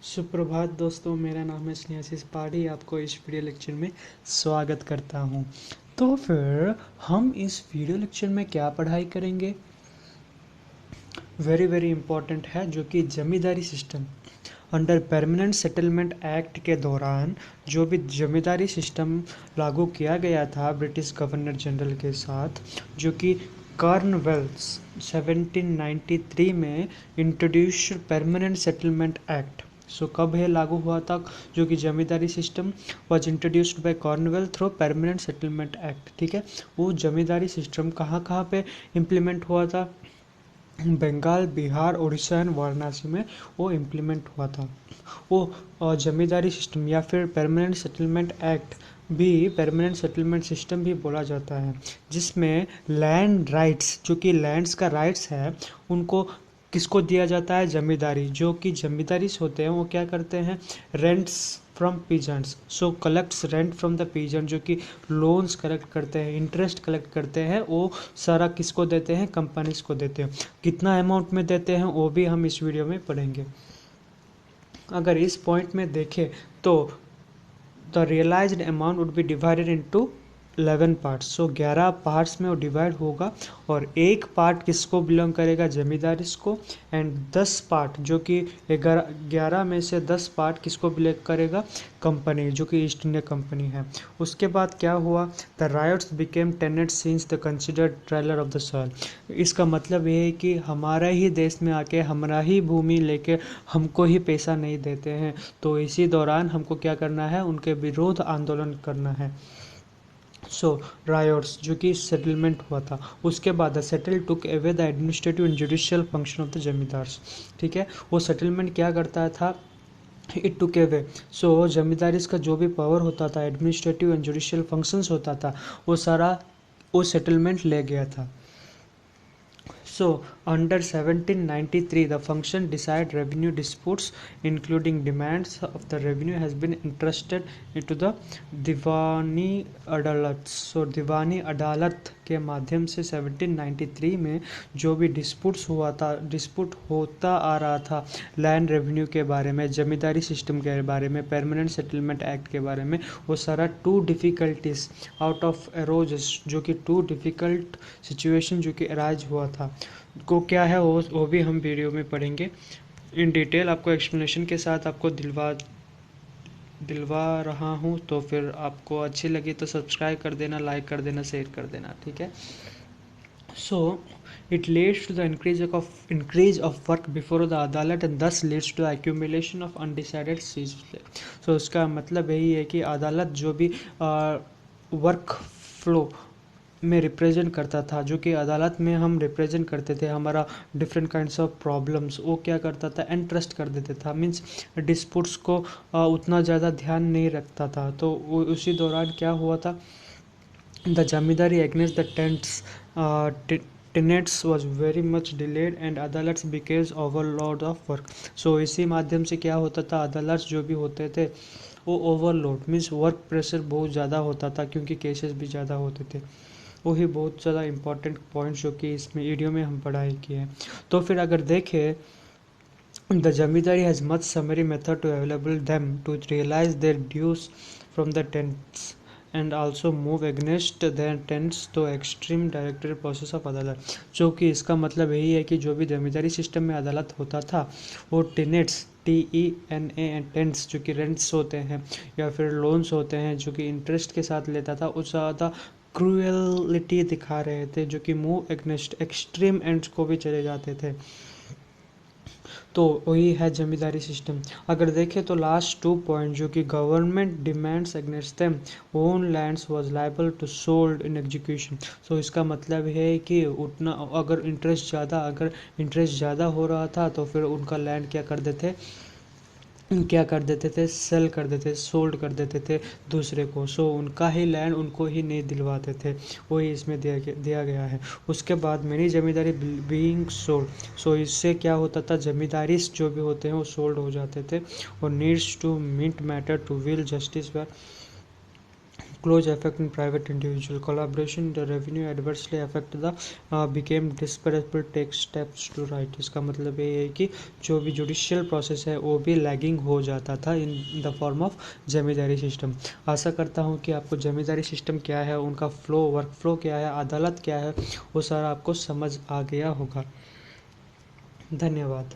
सुप्रभात दोस्तों, मेरा नाम है स्नेहाशीष पाठी। आपको इस वीडियो लेक्चर में स्वागत करता हूं। तो फिर हम इस वीडियो लेक्चर में क्या पढ़ाई करेंगे, वेरी वेरी इंपॉर्टेंट है, जो कि zamindari system under permanent settlement act के दौरान जो भी जमींदारी सिस्टम लागू किया गया था ब्रिटिश गवर्नर जनरल के साथ, जो कि कॉर्नवेल्स 1793 में introduced permanent settlement act. So कब है लागू हुआ था, जो कि zamindari system was introduced by Cornwallis through permanent settlement act. ठीक है, वो जमींदारी सिस्टम कहाँ कहाँ पे इम्प्लीमेंट हुआ था? बंगाल, बिहार, उड़ीसा एंड वाराणसी में वो इम्प्लीमेंट हुआ था। वो जमींदारी सिस्टम या फिर परमानेंट सेटलमेंट एक्ट भी परमानेंट सेटलमेंट सिस्टम भी बोला जाता है, जिसमें लैंड राइट्स, जो कि लैंड्स का राइट्स है, उनको किसको दिया जाता है? जमींदारी। जो कि जमींदारी होते हैं वो क्या करते हैं? Rents from peasants, so collects rent from the peasant, जो कि लोन्स कलेक्ट करते हैं, इंटरेस्ट कलेक्ट करते हैं, वो सारा किसको देते हैं? कंपनीज को देते हैं। कितना अमाउंट में देते हैं वो भी हम इस वीडियो में पढ़ेंगे। अगर इस पॉइंट में देखें तो the realised amount would be divided into 11 parts. So 11 parts में वो डिवाइड होगा, और एक पार्ट किसको बिलोंग करेगा? जमींदारी को। एंड 10 पार्ट, जो कि 11 में से 10 पार्ट किसको बिलोंग करेगा? कंपनी, जो कि ईस्ट इंडिया कंपनी है। उसके बाद क्या हुआ? The rights became tenants since the considered trailer of the soil. इसका मतलब ये है कि हमारा ही देश में आके हमारा ही भूमि लेके हमको ही पैसा नहीं देते हैं, तो इसी दौरान हमको क्या करना है? उनके विरोध आंदोलन करना है। सो रायोट्स, जो कि सेटलमेंट हुआ था। उसके बाद the settle took away the administrative and judicial function of the zamindars. ठीक है, वो सेटलमेंट क्या करता था? इट टुक अवे, सो जमींदारी का जो भी पावर होता था, एडमिनिस्ट्रेटिव एंड जुडिशियल फंक्शंस होता था, वो सारा वो सेटलमेंट ले गया था। So, under 1793, the function decide revenue disputes, including demands of the revenue, has been entrusted into the दीवानी अदालत। सो दीवानी अदालत के माध्यम से 1793 में जो भी डिस्प्यूट होता आ रहा था लैंड रेवेन्यू के बारे में, जमींदारी सिस्टम के बारे में, परमानेंट सेटलमेंट एक्ट के बारे में, वो सारा टू डिफ़िकल्टीज आउट ऑफ एरोजेस, जो कि टू डिफ़िकल्ट सिचुएशन जो कि अराइज हुआ था, को क्या है वो भी हम वीडियो में पढ़ेंगे इन डिटेल। आपको एक्सप्लेनेशन के साथ आपको दिलवा रहा हूँ। तो फिर आपको अच्छी लगी तो सब्सक्राइब कर देना, लाइक कर देना, शेयर कर देना। ठीक है। सो it leads to the increase of work before the अदालत and thus leads to the accumulation of undecided seats. So उसका मतलब यही है कि अदालत जो भी वर्क फ्लो में रिप्रेजेंट करता था, जो कि अदालत में हम रिप्रेजेंट करते थे हमारा डिफरेंट काइंड्स ऑफ प्रॉब्लम्स, वो क्या करता था? एंट्रस्ट कर देता था, मीन्स डिस्प्यूट्स को उतना ज़्यादा ध्यान नहीं रखता था। तो उसी दौरान क्या हुआ था? The zamindari against the tenants was very much delayed and अदालत बिकेज ओवरलोड ऑफ वर्क। सो इसी माध्यम से क्या होता था? अदालत जो भी होते थे वो ओवरलोड मीन्स वर्क प्रेशर बहुत ज़्यादा होता था, क्योंकि केसेस भी ज़्यादा होते थे। वही बहुत ज़्यादा इंपॉर्टेंट पॉइंट जो कि इसमें वीडियो में हम पढ़ाई किए हैं। तो फिर अगर देखें, the zamindari has much summary method to available them to realise their dues from the tenants and also move against their tenants to extreme directed process of अदालत। जो कि इसका मतलब यही है कि जो भी जमींदारी सिस्टम में अदालत होता था, वो टेनेट्स TENA एंड टेंट्स, जो कि रेंट्स होते हैं या फिर लोन्स होते हैं, जो कि इंटरेस्ट के साथ लेता था, उस ज़्यादा क्रूएलिटी दिखा रहे थे, जो कि मूव एग्नेस्ट एक्सट्रीम एंड्स को भी चले जाते थे। तो वही है जमींदारी सिस्टम। अगर देखें तो लास्ट 2 पॉइंट, जो कि government demands against them own lands was liable to sold in execution. So इसका मतलब है कि उतना अगर इंटरेस्ट ज़्यादा हो रहा था, तो फिर उनका लैंड क्या कर देते थे? सेल कर देते, सोल्ड कर देते थे दूसरे को। सो उनका ही लैंड उनको ही नहीं दिलवाते थे, वही इसमें दिया गया है। उसके बाद मेनी जमींदारी बीइंग सोल्ड। सो इससे क्या होता था? जमींदारी जो भी होते हैं वो सोल्ड हो जाते थे, और needs to meet matter to will justice close effect in private individual collaboration, the revenue adversely affect the became disparate take steps to right। इसका मतलब ये है कि जो भी जुडिशियल प्रोसेस है वो भी लैगिंग हो जाता था in the form of zamindari system. आशा करता हूँ कि आपको जमींदारी सिस्टम क्या है, उनका फ्लो, वर्क फ्लो क्या है, अदालत क्या है, वो सारा आपको समझ आ गया होगा। धन्यवाद।